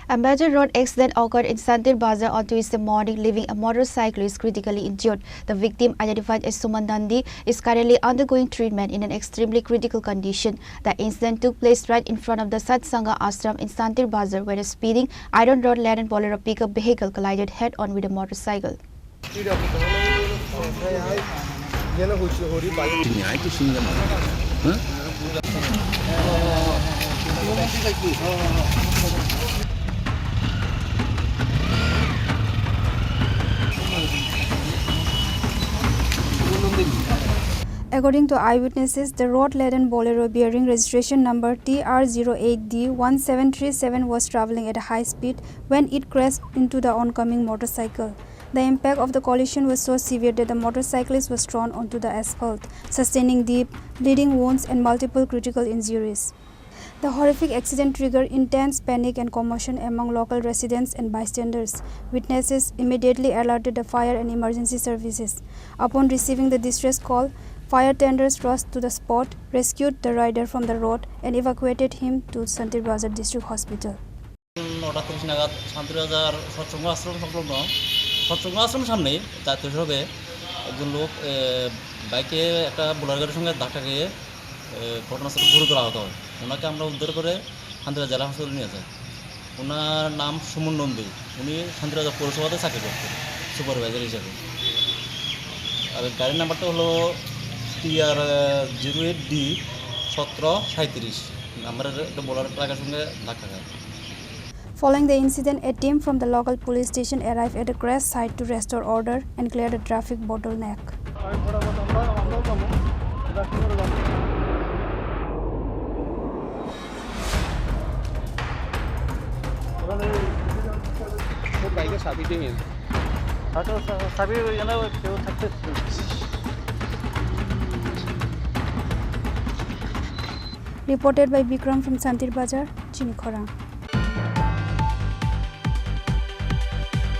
A major road accident occurred in Santirbazar on Tuesday morning, leaving a motorcyclist critically injured. The victim, identified as Suman Nandi, is currently undergoing treatment in an extremely critical condition. The incident took place right in front of the Satsangha Ashram in Santirbazar, where a speeding iron-rod-laden Bolero pickup vehicle collided head-on with a motorcycle. According to eyewitnesses, the road-laden Bolero bearing registration number TR08D1737 was traveling at a high speed when it crashed into the oncoming motorcycle. The impact of the collision was so severe that the motorcyclist was thrown onto the asphalt, sustaining deep, bleeding wounds and multiple critical injuries. The horrific accident triggered intense panic and commotion among local residents and bystanders. Witnesses immediately alerted the fire and emergency services. Upon receiving the distress call, fire tenders rushed to the spot, rescued the rider from the road, and evacuated him to Santirbazar District Hospital. Santirbazar Satsangha Ashram Satsangha Ashram সামনে যাত্রী হিসেবে একজন লোক বাইকে একটা bowler গাড়ির সঙ্গে ধাক্কা খেয়ে ঘটনাস্থলে গুরুতর আহত হয়। ওনাকে আমরা উদ্ধার করে সান্তিবাজার জেলা হাসপাতালে নিয়ে যাই। ওনার নাম সুমন নন্দী, উনি সান্তিবাজার পৌরসভাতে চাকরি করতেন সুপারভাইজার হিসেবে। আর গাড়ির নাম্বারটা হলো TR08D1737 নাম্বারের একটা বোলার ট্রাকের সঙ্গে ধাক্কা খায়। Following the incident, a team from the local police station arrived at the crash site to restore order and clear the traffic bottleneck. Reported by Vikram from Santirbazar, Chini, Khorang.